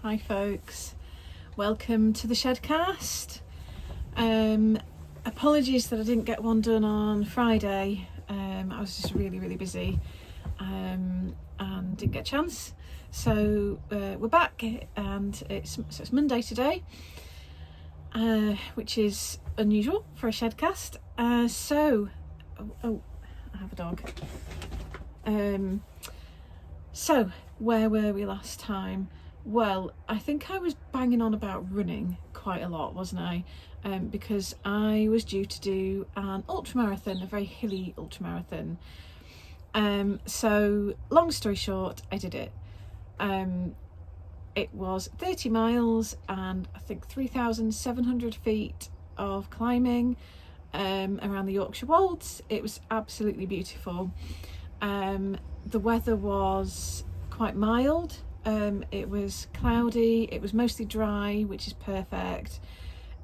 Hi folks, welcome to the Shedcast. Apologies that I didn't get one done on Friday. I was just really busy and didn't get a chance. So we're back and it's Monday today, which is unusual for a Shedcast. I have a dog. So where were we last time? Well, I think I was banging on about running quite a lot, wasn't I? Because I was due to do an ultramarathon, a very hilly ultramarathon. So long story short, I did it. It was 30 miles and I think 3,700 feet of climbing around the Yorkshire Wolds. It was absolutely beautiful. The weather was quite mild. It was cloudy, it was mostly dry, which is perfect.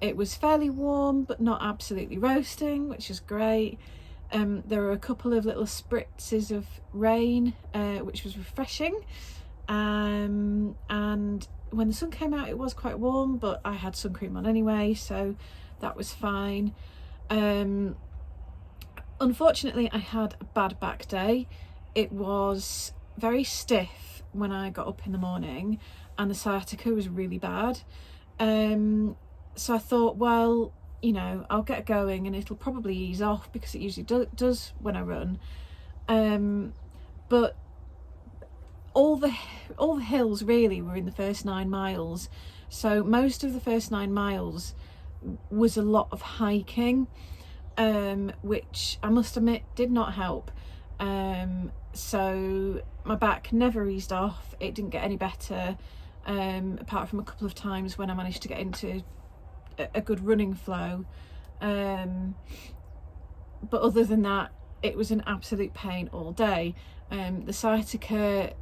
It was fairly warm but not absolutely roasting, which is great. There were a couple of little spritzes of rain, which was refreshing. And when the sun came out it was quite warm, but I had sun cream on anyway, so that was fine. Unfortunately I had a bad back day. It was very stiff when I got up in the morning and the sciatica was really bad. So I thought, well, you know, I'll get going and it'll probably ease off because it usually does when I run. But all the hills really were in the first 9 miles. So most of the first 9 miles was a lot of hiking, which I must admit did not help. So my back never eased off. It didn't get any better, apart from a couple of times when I managed to get into a good running flow. But other than that, it was an absolute pain all day. The sciatica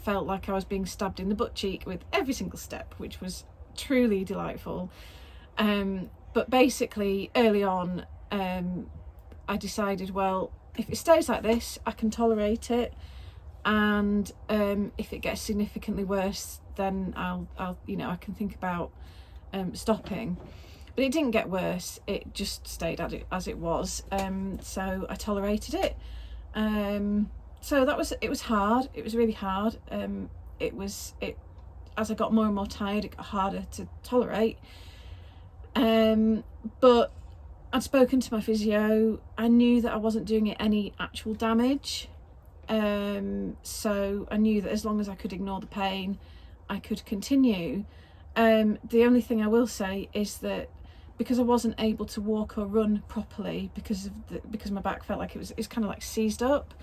felt like I was being stabbed in the butt cheek with every single step, which was truly delightful. But basically early on, I decided, well, if it stays like this, I can tolerate it, and if it gets significantly worse, then I'll I can think about stopping. But it didn't get worse; it just stayed as it was. So I tolerated it. So it was hard. It was really hard. As I got more and more tired, it got harder to tolerate. But I'd spoken to my physio. I knew that I wasn't doing it any actual damage. So I knew that as long as I could ignore the pain, I could continue. The only thing I will say is that because I wasn't able to walk or run properly because my back felt like it was kind of like seized up,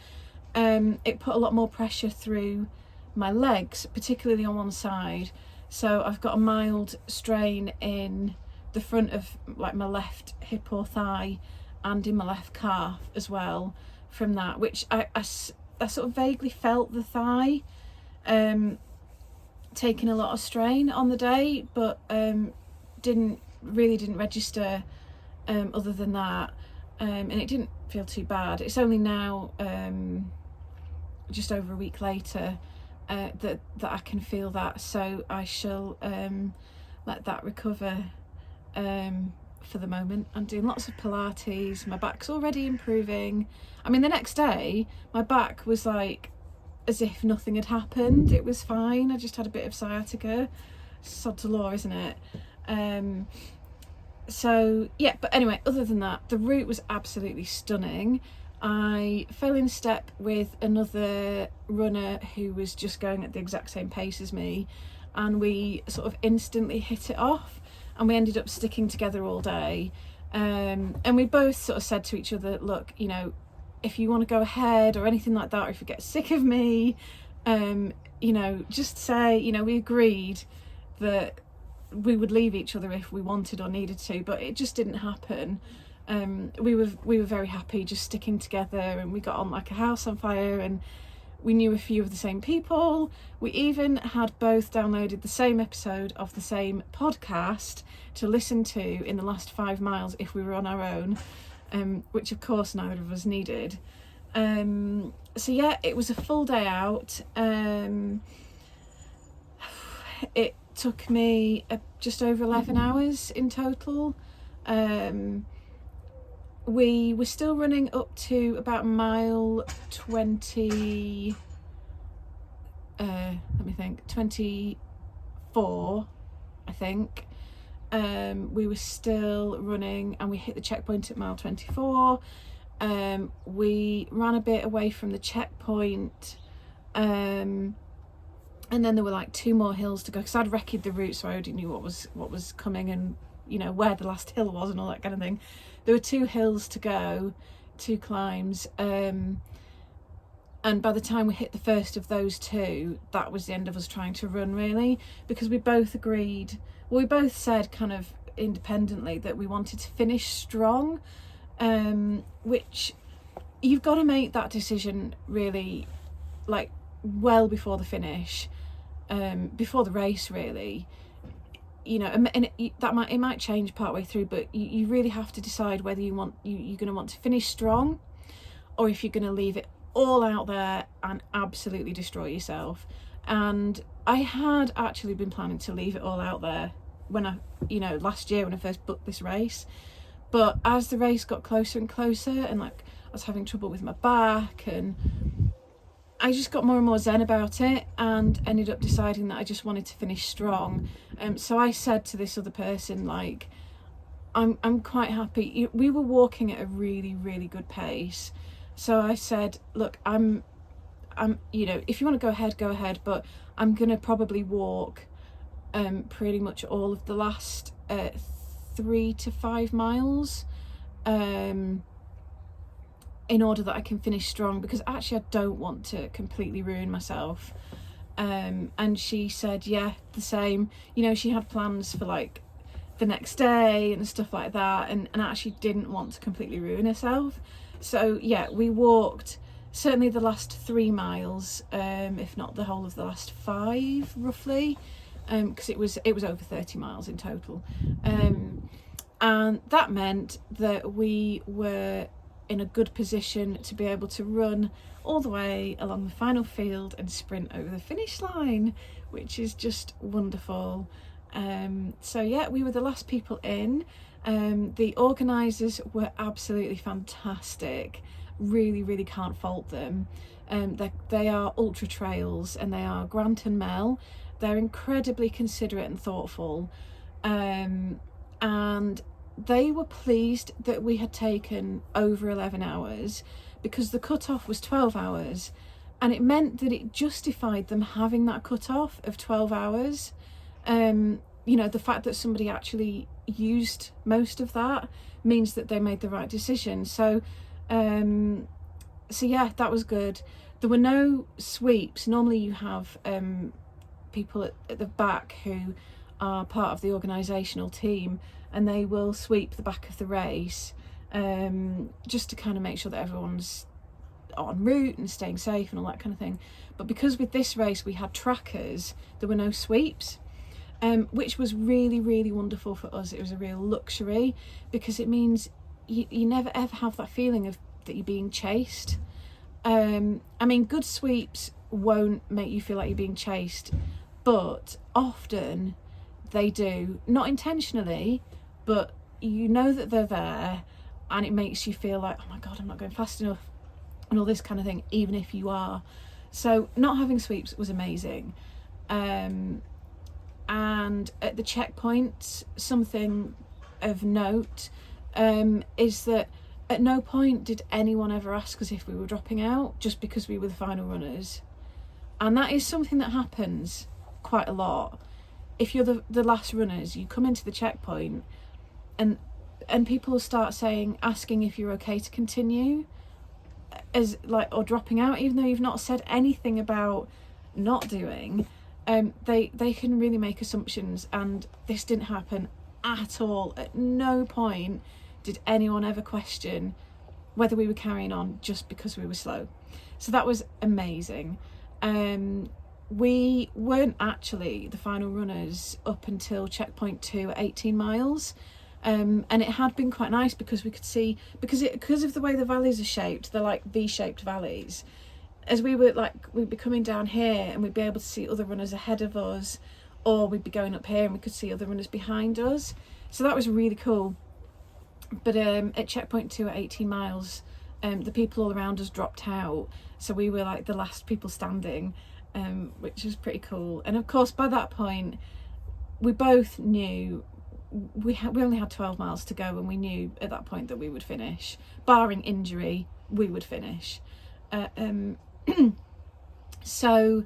it put a lot more pressure through my legs, particularly on one side. So I've got a mild strain in the front of like my left hip or thigh and in my left calf as well from that, which I sort of vaguely felt the thigh taking a lot of strain on the day, but didn't register other than that, and it didn't feel too bad. It's only now, just over a week later, that I can feel that, so I shall let that recover. For the moment, I'm doing lots of Pilates. My back's already improving. I mean, the next day my back was like as if nothing had happened. It was fine. I just had a bit of sciatica. Sod to law, isn't it? So yeah, but anyway, other than that, the route was absolutely stunning. I fell in step with another runner who was just going at the exact same pace as me, and we sort of instantly hit it off. And we ended up sticking together all day. And we both sort of said to each other, look, you know, if you want to go ahead or anything like that, or if you get sick of me, you know, just say, you know, we agreed that we would leave each other if we wanted or needed to, but it just didn't happen. We were very happy just sticking together, and we got on like a house on fire, and we knew a few of the same people. We even had both downloaded the same episode of the same podcast to listen to in the last 5 miles if we were on our own, which of course neither of us needed. So yeah, it was a full day out. It took me just over 11 hours in total. We were still running up to about mile 20, let me think, 24, I think. We were still running, and we hit the checkpoint at mile 24. We ran a bit away from the checkpoint, and then there were like 2 more hills to go, because I'd recce'd the route, so I already knew what was coming, and you know where the last hill was and all that kind of thing. There were 2 hills to go, 2 climbs, and by the time we hit the first of those 2, that was the end of us trying to run, really, because we both agreed, well, we both said kind of independently that we wanted to finish strong, which you've got to make that decision really like well before the finish, before the race, really. You know, and it might change partway through, but you really have to decide whether you're going to want to finish strong, or if you're going to leave it all out there and absolutely destroy yourself. And I had actually been planning to leave it all out there when last year when I first booked this race, but as the race got closer and closer, and like I was having trouble with my back, and I just got more and more zen about it, and ended up deciding that I just wanted to finish strong. So I said to this other person, like, I'm quite happy. We were walking at a really, really good pace. So I said, look, I'm if you want to go ahead, but I'm gonna probably walk pretty much all of the last 3 to 5 miles, in order that I can finish strong, because actually I don't want to completely ruin myself. And she said, yeah, the same. You know, she had plans for like the next day and stuff like that, and actually didn't want to completely ruin herself. So yeah, we walked certainly the last 3 miles, if not the whole of the last 5 roughly, because it was over 30 miles in total. And that meant that we were in a good position to be able to run all the way along the final field and sprint over the finish line, which is just wonderful. So yeah, we were the last people in. The organisers were absolutely fantastic. Really, really can't fault them. They are Ultra Trails, and they are Grant and Mel. They're incredibly considerate and thoughtful, and they were pleased that we had taken over 11 hours, because the cut-off was 12 hours, and it meant that it justified them having that cut-off of 12 hours. You know, the fact that somebody actually used most of that means that they made the right decision. So yeah, that was good. There were no sweeps. Normally you have people at the back who are part of the organisational team, and they will sweep the back of the race, just to kind of make sure that everyone's en route and staying safe and all that kind of thing. But because with this race we had trackers, there were no sweeps, which was really, really wonderful for us. It was a real luxury, because it means you never ever have that feeling of that you're being chased. I mean, good sweeps won't make you feel like you're being chased, but often they do, not intentionally, but you know that they're there, and it makes you feel like, oh my god, I'm not going fast enough, and all this kind of thing, even if you are. So not having sweeps was amazing. And at the checkpoints, something of note is that at no point did anyone ever ask us if we were dropping out, just because we were the final runners. And that is something that happens quite a lot. If you're the last runners, you come into the checkpoint, and people will start asking if you're okay to continue, as like, or dropping out, even though you've not said anything about not doing. They can really make assumptions, and this didn't happen at all. At no point did anyone ever question whether we were carrying on just because we were slow. So that was amazing. We weren't actually the final runners up until checkpoint 2 at 18 miles. And it had been quite nice, because we could see, because of the way the valleys are shaped, they're like V-shaped valleys. As we'd be coming down here, and we'd be able to see other runners ahead of us or we'd be going up here and we could see other runners behind us. So that was really cool. But at checkpoint 2 at 18 miles, the people all around us dropped out, so we were like the last people standing, which was pretty cool. And of course by that point we both knew we only had 12 miles to go, and we knew at that point that we would finish, barring injury. We would finish. So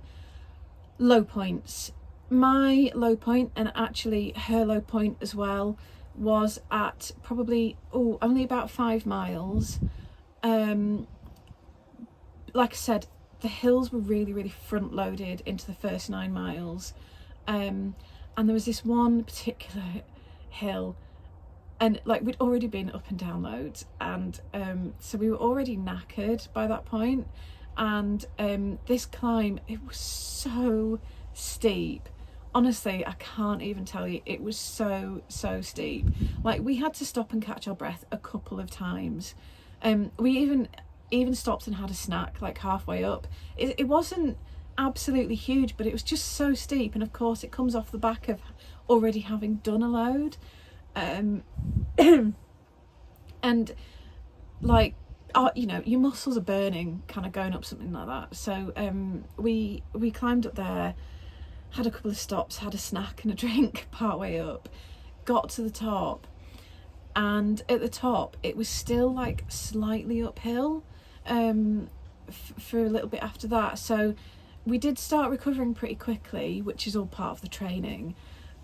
low points. My low point, and actually her low point as well, was at probably only about 5 miles. Like I said, the hills were really front loaded into the first 9 miles, and there was this one particular hill, and like we'd already been up and down loads, and so we were already knackered by that point. And this climb, it was so steep. Honestly, I can't even tell you, it was so steep. Like we had to stop and catch our breath a couple of times. We even stopped and had a snack like halfway up. It wasn't absolutely huge, but it was just so steep, and of course it comes off the back of already having done a load. And like, you know, your muscles are burning kind of going up something like that. So we climbed up there, had a couple of stops, had a snack and a drink partway up, got to the top, and at the top it was still like slightly uphill for a little bit after that. So we did start recovering pretty quickly, which is all part of the training.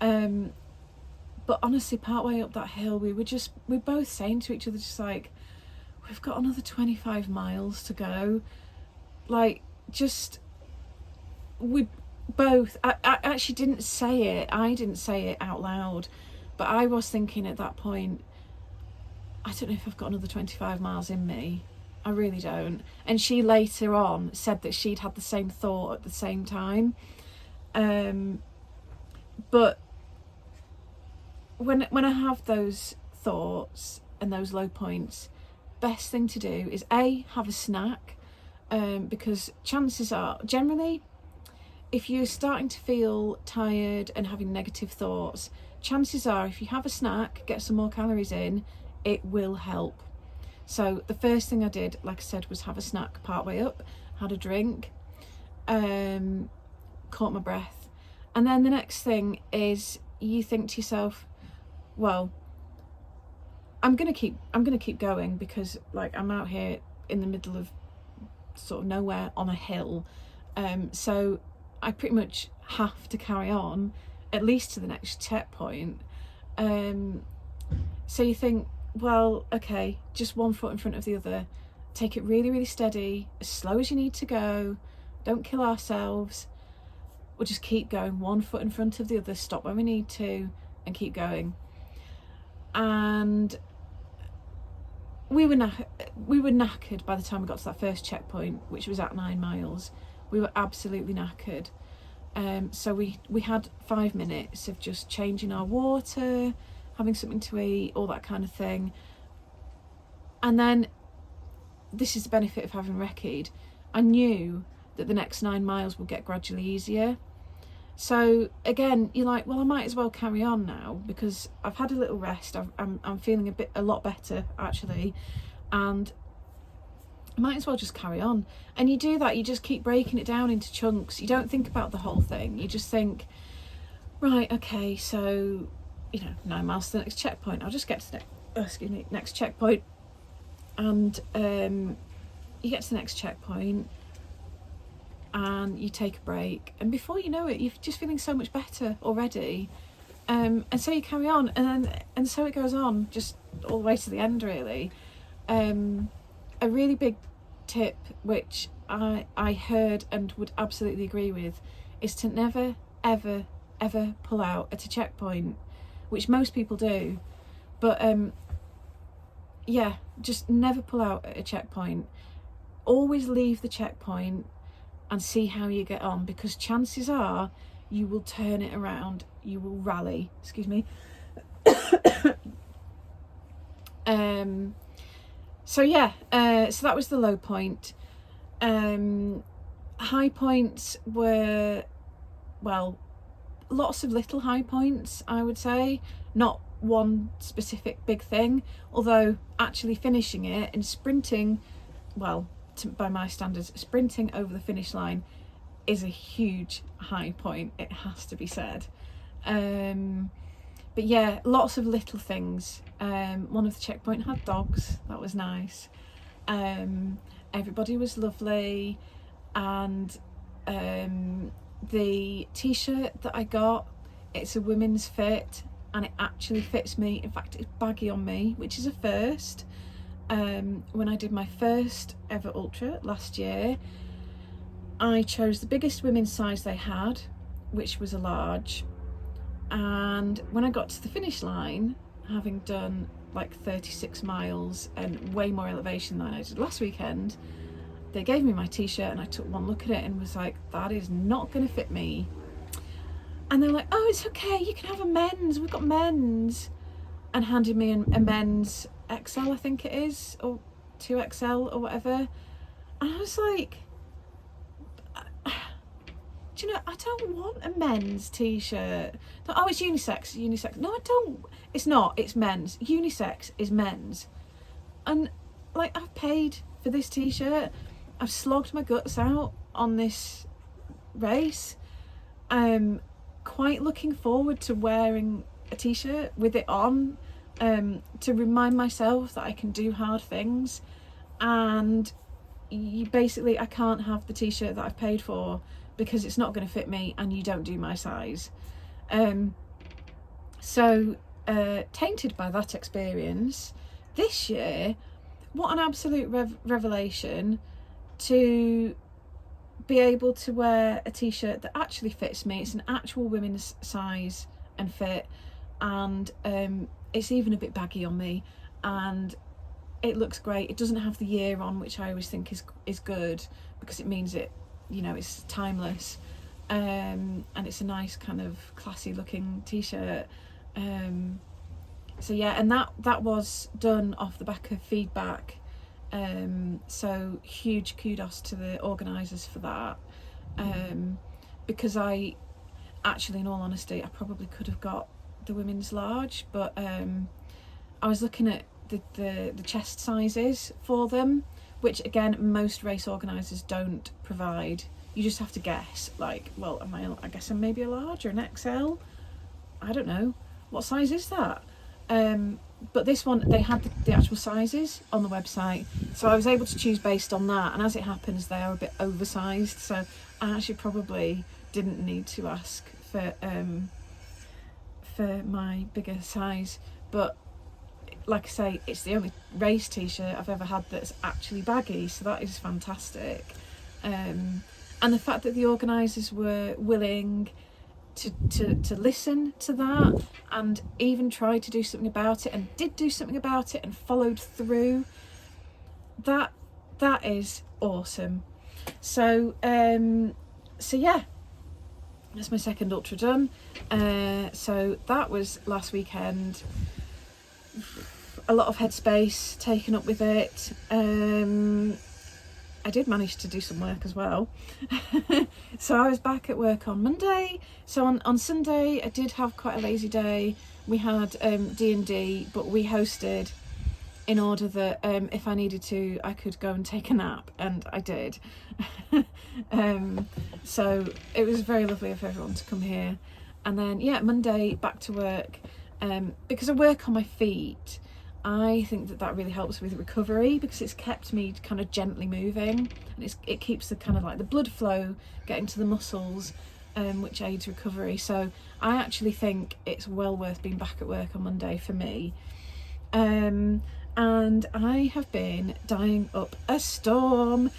But honestly, partway up that hill, we're both saying to each other, just like, we've got another 25 miles to go. Like, just, we both, I actually didn't say it, I didn't say it out loud, but I was thinking at that point, I don't know if I've got another 25 miles in me. I really don't. And she later on said that she'd had the same thought at the same time. But when I have those thoughts and those low points, best thing to do is have a snack, because chances are, generally, if you're starting to feel tired and having negative thoughts, chances are if you have a snack, get some more calories in, it will help. So the first thing I did, like I said, was have a snack partway up, had a drink, caught my breath, and then the next thing is you think to yourself, well, I'm gonna keep going, because like I'm out here in the middle of sort of nowhere on a hill, so I pretty much have to carry on at least to the next checkpoint. So you think, well, okay, just one foot in front of the other, take it really steady, as slow as you need to go, don't kill ourselves, we'll just keep going, one foot in front of the other, stop when we need to, and keep going. And we were knackered by the time we got to that first checkpoint, which was at 9 miles. We were absolutely knackered. So we had 5 minutes of just changing our water, having something to eat, all that kind of thing. And then, this is the benefit of having recce'd, I knew that the next 9 miles would get gradually easier. So again, you're like, well, I might as well carry on now, because I've had a little rest, I'm feeling a lot better actually, and I might as well just carry on. And you do that, you just keep breaking it down into chunks. You don't think about the whole thing, you just think, right, okay, so 9 miles to the next checkpoint, I'll just get to the next checkpoint. And you get to the next checkpoint and you take a break, and before you know it, you're just feeling so much better already, and so you carry on, and so it goes on, just all the way to the end, really. A really big tip, which I heard and would absolutely agree with, is to never ever pull out at a checkpoint, which most people do, but yeah, just never pull out at a checkpoint. Always leave the checkpoint and see how you get on, because chances are you will turn it around, you will rally, excuse me. So yeah, so that was the low point. High points were, well, lots of little high points, I would say, not one specific big thing, although actually finishing it and sprinting, well, by my standards, sprinting over the finish line is a huge high point, it has to be said. But yeah, lots of little things. One of the checkpoint had dogs, that was nice. Everybody was lovely, and the t-shirt that I got, it's a women's fit and it actually fits me. In fact, it's baggy on me, which is a first. When I did my first ever ultra last year, I chose the biggest women's size they had, which was a large, and when I got to the finish line, having done like 36 miles and way more elevation than I did last weekend, they gave me my t-shirt and I took one look at it and was like, that is not going to fit me. And they're like, oh, it's okay, you can have a men's, we've got men's, and handed me a men's XL, I think it is, or 2XL or whatever. And I was like, do you know, I don't want a men's t-shirt. Oh, it's unisex. No, I don't. It's not, it's men's. Unisex is men's. And like, I've paid for this t-shirt. I've slogged my guts out on this race. I'm quite looking forward to wearing a t-shirt with it on, to remind myself that I can do hard things. And I can't have the t-shirt that I've paid for because it's not going to fit me and you don't do my size. So tainted by that experience, this year, what an absolute revelation to be able to wear a t-shirt that actually fits me. It's an actual women's size and fit, and it's even a bit baggy on me, and it looks great. It doesn't have the year on, which I always think is good, because it means it, you know, it's timeless, and it's a nice kind of classy looking t-shirt. So yeah, and that was done off the back of feedback, so huge kudos to the organisers for that, because I actually, in all honesty, I probably could have got the women's large, but I was looking at the chest sizes for them, which again most race organisers don't provide. You just have to guess, like, well, I guess I'm maybe a large or an XL, I don't know, what size is that? But this one, they had the actual sizes on the website, so I was able to choose based on that, and as it happens they are a bit oversized, so I actually probably didn't need to ask for my bigger size. But like I say, it's the only race t-shirt I've ever had that's actually baggy, so that is fantastic. And the fact that the organisers were willing to listen to that and even tried to do something about it, and did do something about it and followed through, that is awesome. So yeah, that's my second ultra done. So that was last weekend. A lot of headspace taken up with it. I did manage to do some work as well. So I was back at work on Monday. So on Sunday I did have quite a lazy day. We had D&D, but we hosted in order that if I needed to, I could go and take a nap, and I did. So it was very lovely of everyone to come here. And then yeah, Monday back to work. Because I work on my feet, I think that really helps with recovery, because it's kept me kind of gently moving, and it keeps the kind of like the blood flow getting to the muscles, which aids recovery. So I actually think it's well worth being back at work on Monday for me. And I have been dying up a storm.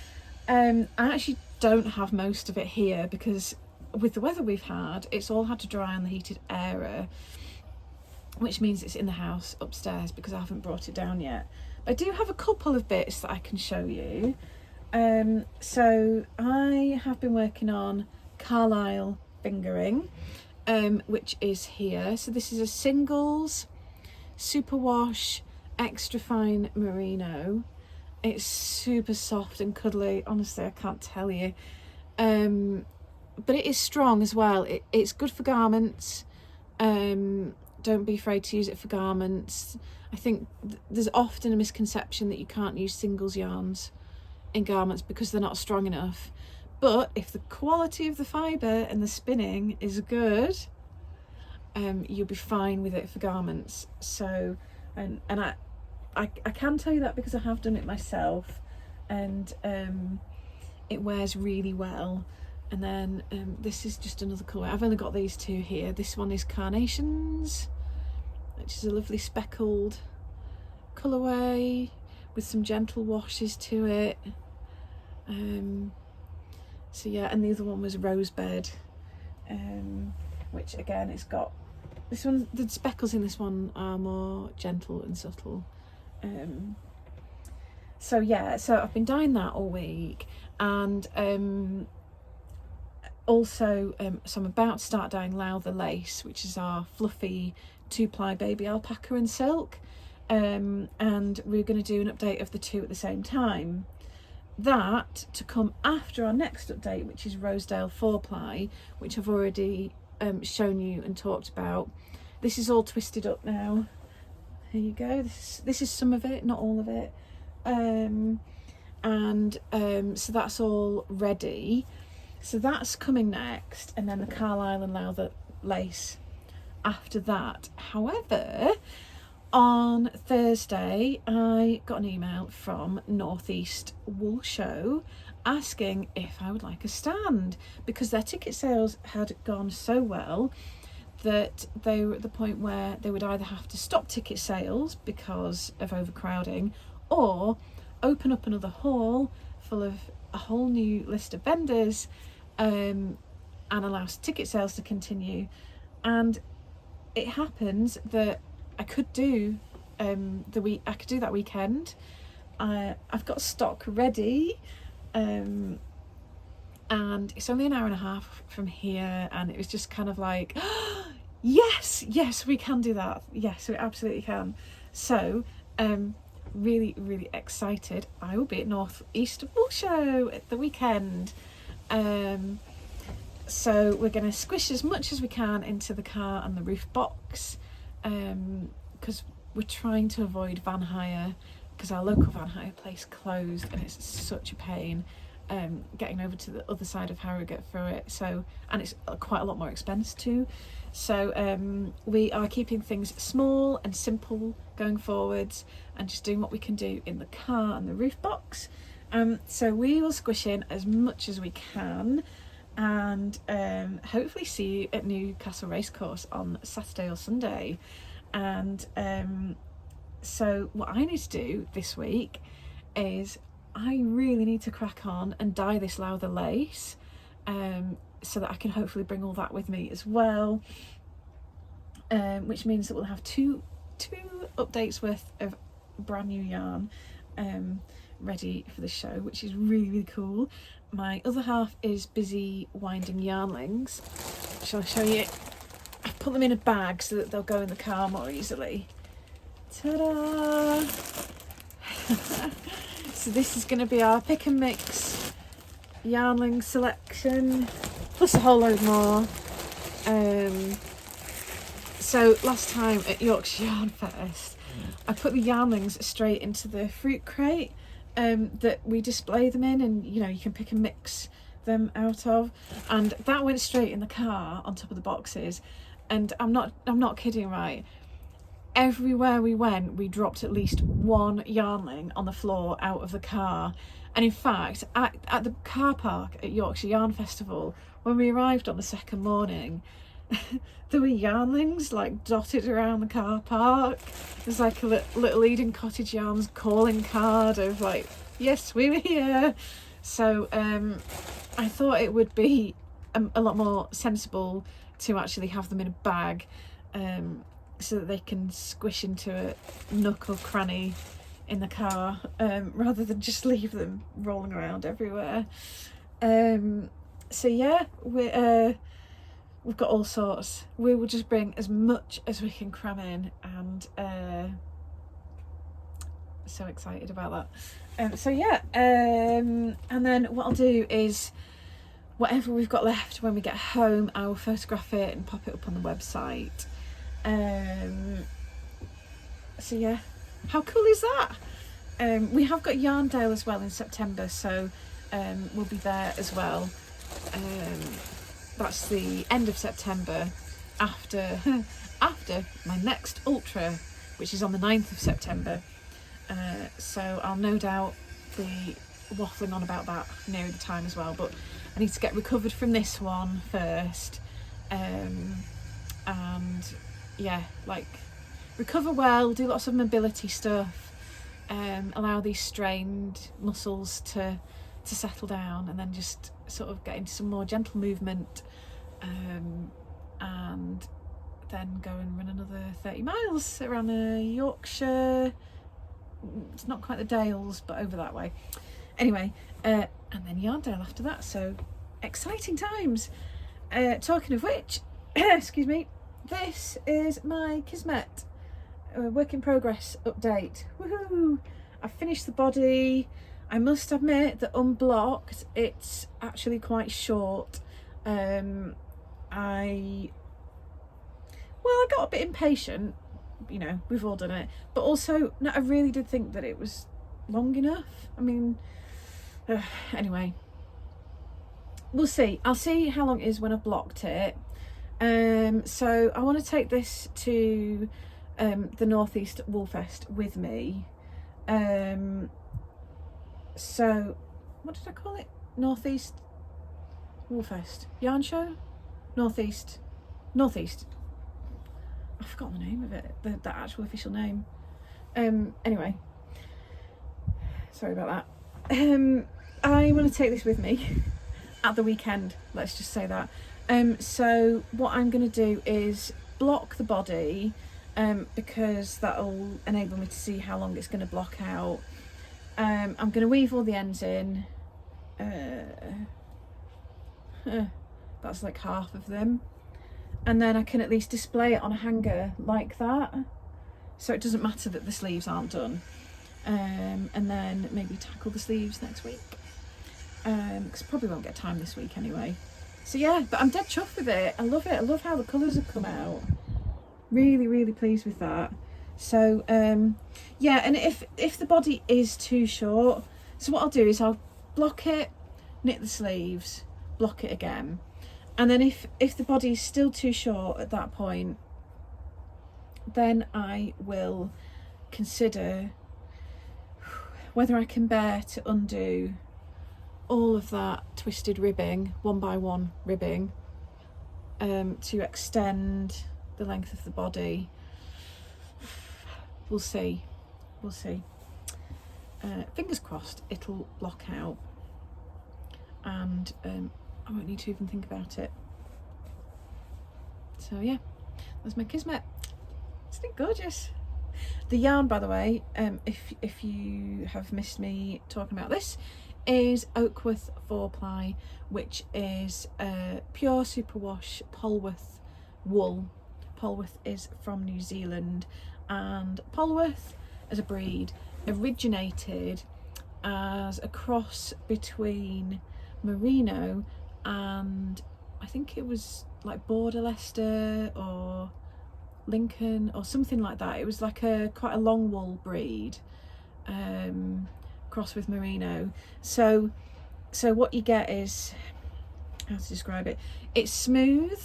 I actually don't have most of it here, because with the weather we've had, it's all had to dry on the heated area, which means it's in the house upstairs because I haven't brought it down yet. I do have a couple of bits that I can show you. So I have been working on Carlisle fingering, which is here. So this is a singles superwash extra fine merino. It's super soft and cuddly, honestly I can't tell you. but it is strong as well. It's good for garments. Don't be afraid to use it for garments. I think there's often a misconception that you can't use singles yarns in garments because they're not strong enough. But if the quality of the fibre and the spinning is good, you'll be fine with it for garments. So, and I can tell you that because I have done it myself, and it wears really well. And then this is just another colour. I've only got these two here. This one is Carnations, which is a lovely speckled colourway with some gentle washes to it. So yeah, and the other one was Rosebud, which again, it's got this one. The speckles in this one are more gentle and subtle. So yeah, so I've been dyeing that all week, and also so I'm about to start dyeing Lowther Lace, which is our fluffy 2-ply baby alpaca and silk, and we're going to do an update of the two at the same time. That to come after our next update, which is Rosedale 4-ply, which I've already shown you and talked about. This is all twisted up now. Here you go. This is some of it, not all of it. So that's all ready. So that's coming next, and then the Carlisle and Lowther Lace after that. However, on Thursday, I got an email from Northeast Wool Show asking if I would like a stand, because their ticket sales had gone so well that they were at the point where they would either have to stop ticket sales because of overcrowding, or open up another hall full of a whole new list of vendors, and allow ticket sales to continue. And it happens that I could do that weekend. I've got stock ready, and it's only an hour and a half from here, and it was just kind of like, yes, we can do that. Yes, we absolutely can. So really excited. I will be at Northeast Wool Show at the weekend. So we're going to squish as much as we can into the car and the roof box, because we're trying to avoid van hire, because our local van hire place closed and it's such a pain getting over to the other side of Harrogate for it. So, and it's quite a lot more expense too. So we are keeping things small and simple going forwards, and just doing what we can do in the car and the roof box. So we will squish in as much as we can, and hopefully see you at Newcastle Racecourse on Saturday or Sunday. And so what I need to do this week is I really need to crack on and dye this Lowther Lace, so that I can hopefully bring all that with me as well, which means that we'll have two updates worth of brand new yarn ready for the show, which is really cool. My other half is busy winding yarnlings. Shall I show you? I've put them in a bag so that they'll go in the car more easily. Ta-da! So this is going to be our pick and mix yarnling selection, plus a whole load more. So last time at Yorkshire Yarn Fest, I put the yarnlings straight into the fruit crate that we display them in, and you can pick and mix them out of, and that went straight in the car on top of the boxes. And I'm not kidding, right? Everywhere we went, we dropped at least one yarnling on the floor out of the car. And in fact, at the car park at Yorkshire Yarn Festival, when we arrived on the second morning, there were yarnlings like dotted around the car park. There's like a little Eden Cottage Yarns calling card of like, yes, we were here. So I thought it would be a lot more sensible to actually have them in a bag, so that they can squish into a nook or cranny in the car, rather than just leave them rolling around everywhere. So yeah, we've got all sorts. We will just bring as much as we can cram in, and so excited about that. So yeah, and then what I'll do is whatever we've got left when we get home, I will photograph it and pop it up on the website. So yeah, how cool is that? We have got Yarndale as well in September, so we'll be there as well. That's the end of September, after my next ultra, which is on the 9th of September. So I'll no doubt be waffling on about that near the time as well, but I need to get recovered from this one first, and yeah, like recover well, do lots of mobility stuff, allow these strained muscles to settle down, and then just sort of get into some more gentle movement, and then go and run another 30 miles around the Yorkshire, it's not quite the Dales, but over that way. Anyway, and then Yarndale after that, so exciting times. Talking of which, excuse me, this is my Kismet work in progress update. Woohoo! I've finished the body. I must admit that unblocked, it's actually quite short. I got a bit impatient, you know, we've all done it, but also no, I really did think that it was long enough. I mean, anyway, we'll see. I'll see how long it is when I've blocked it. So I want to take this to the Northeast Woolfest with me. So what did I call it? Northeast Woolfest yarn show? Northeast. I've forgotten the name of it, the actual official name. Anyway, sorry about that. I want to take this with me at the weekend, let's just say that. So what I'm going to do is block the body, because that'll enable me to see how long it's going to block out. I'm going to weave all the ends in. That's like half of them. And then I can at least display it on a hanger like that, so it doesn't matter that the sleeves aren't done. And then maybe tackle the sleeves next week, because I probably won't get time this week anyway. So yeah, but I'm dead chuffed with it. I love it. I love how the colours have come out. Really, really pleased with that. So yeah, and if the body is too short, so what I'll do is I'll block it, knit the sleeves, block it again. And then if the body is still too short at that point, then I will consider whether I can bear to undo all of that twisted ribbing, one by one ribbing, to extend the length of the body. We'll see. Fingers crossed it'll block out, and I won't need to even think about it. So yeah, that's my Kismet. Isn't it gorgeous? The yarn, by the way, if you have missed me talking about this, is Oakworth 4-ply, which is pure superwash Polwarth wool. Polwarth is from New Zealand, and Polwarth as a breed originated as a cross between merino and I think it was like Border Leicester or Lincoln or something like that. It was like quite a long wool breed, cross with merino. So what you get is, how to describe it, it's smooth,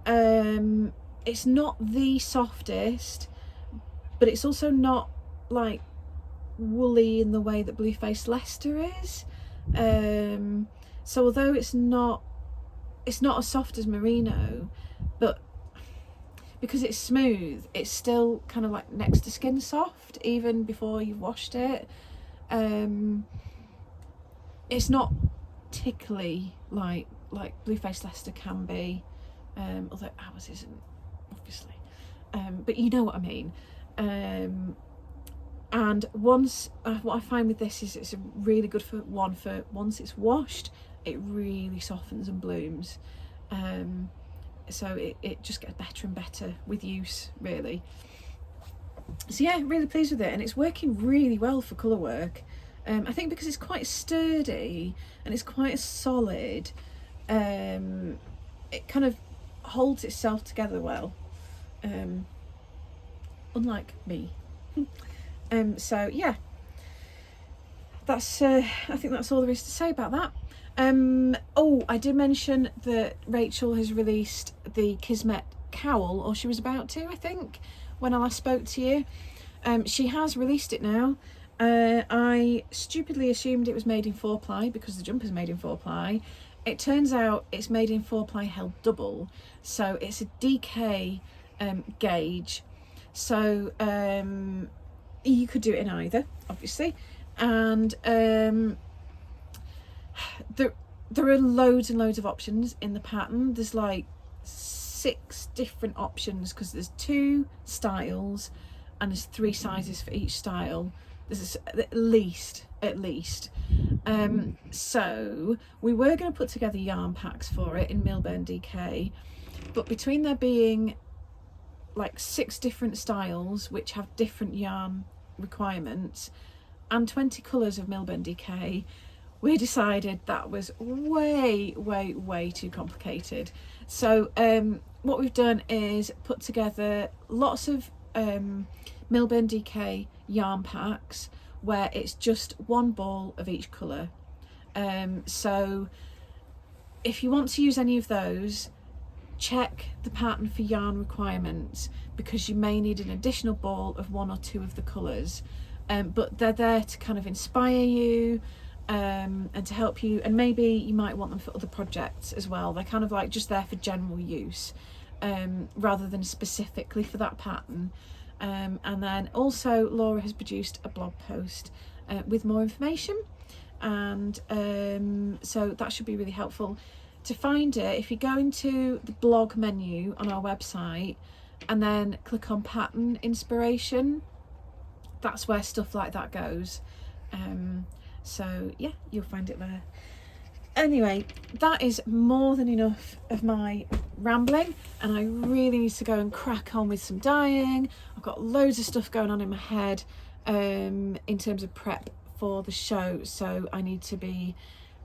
it's not the softest, but it's also not like woolly in the way that Blueface Leicester is. So although it's not as soft as merino, but because it's smooth, it's still kind of like next to skin soft even before you've washed it. It's not tickly like Blueface Leicester can be, although ours isn't, obviously, but you know what I mean. And once what I find with this is it's a really good for once it's washed, it really softens and blooms, so it just gets better and better with use, really. So yeah, really pleased with it, and it's working really well for colour work. I think because it's quite sturdy and it's quite solid, it kind of holds itself together well, unlike me. So yeah, that's I think that's all there is to say about that. Oh, I did mention that Rachel has released the Kismet cowl, or she was about to, I think, when I last spoke to you. She has released it now. I stupidly assumed it was made in 4-ply because the jumper's made in 4-ply. It turns out it's made in 4-ply held double, so it's a DK gauge. So you could do it in either, obviously, and there are loads and loads of options in the pattern. There's like 6 different options because there's 2 styles and there's 3 sizes for each style. There's at least. So we were going to put together yarn packs for it in Millburn DK, but between there being like 6 different styles which have different yarn requirements and 20 colours of Millburn DK, we decided that was way too complicated. So what we've done is put together lots of Millburn DK yarn packs where it's just 1 ball of each colour. So if you want to use any of those, check the pattern for yarn requirements, because you may need an additional ball of 1 or 2 of the colours, but they're there to kind of inspire you and to help you, and maybe you might want them for other projects as well. They're kind of like just there for general use, rather than specifically for that pattern. And then also Laura has produced a blog post with more information, and so that should be really helpful. To find it, if you go into the blog menu on our website and then click on pattern inspiration, that's where stuff like that goes. So yeah, you'll find it there. Anyway, that is more than enough of my rambling, and I really need to go and crack on with some dyeing. I've got loads of stuff going on in my head in terms of prep for the show, so I need to be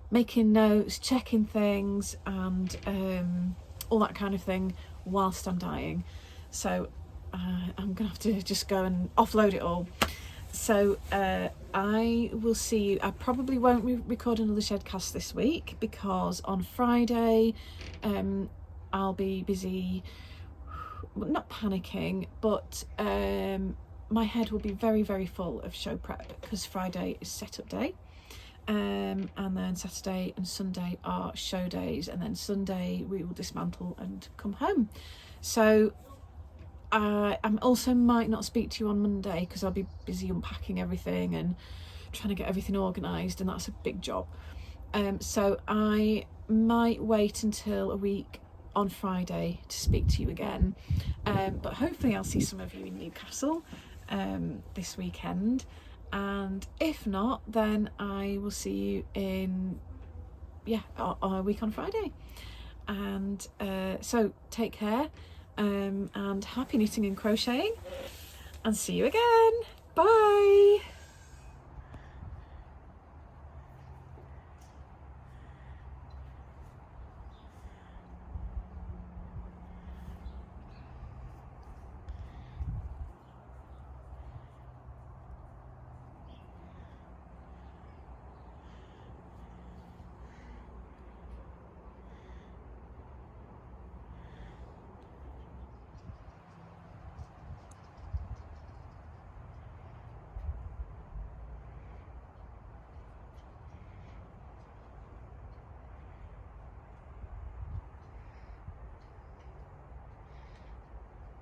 making notes, checking things, and all that kind of thing whilst I'm dyeing. So I'm gonna have to just go and offload it all. So I will see you. I probably won't record another Shedcast this week because on Friday I'll be busy, not panicking, but my head will be very full of show prep because Friday is setup day, and then Saturday and Sunday are show days, and then Sunday we will dismantle and come home. So I also might not speak to you on Monday because I'll be busy unpacking everything and trying to get everything organised, and that's a big job. So I might wait until a week on Friday to speak to you again, but hopefully I'll see some of you in Newcastle this weekend, and if not, then I will see you in a week on Friday. And so take care. And happy knitting and crocheting, and see you again. Bye.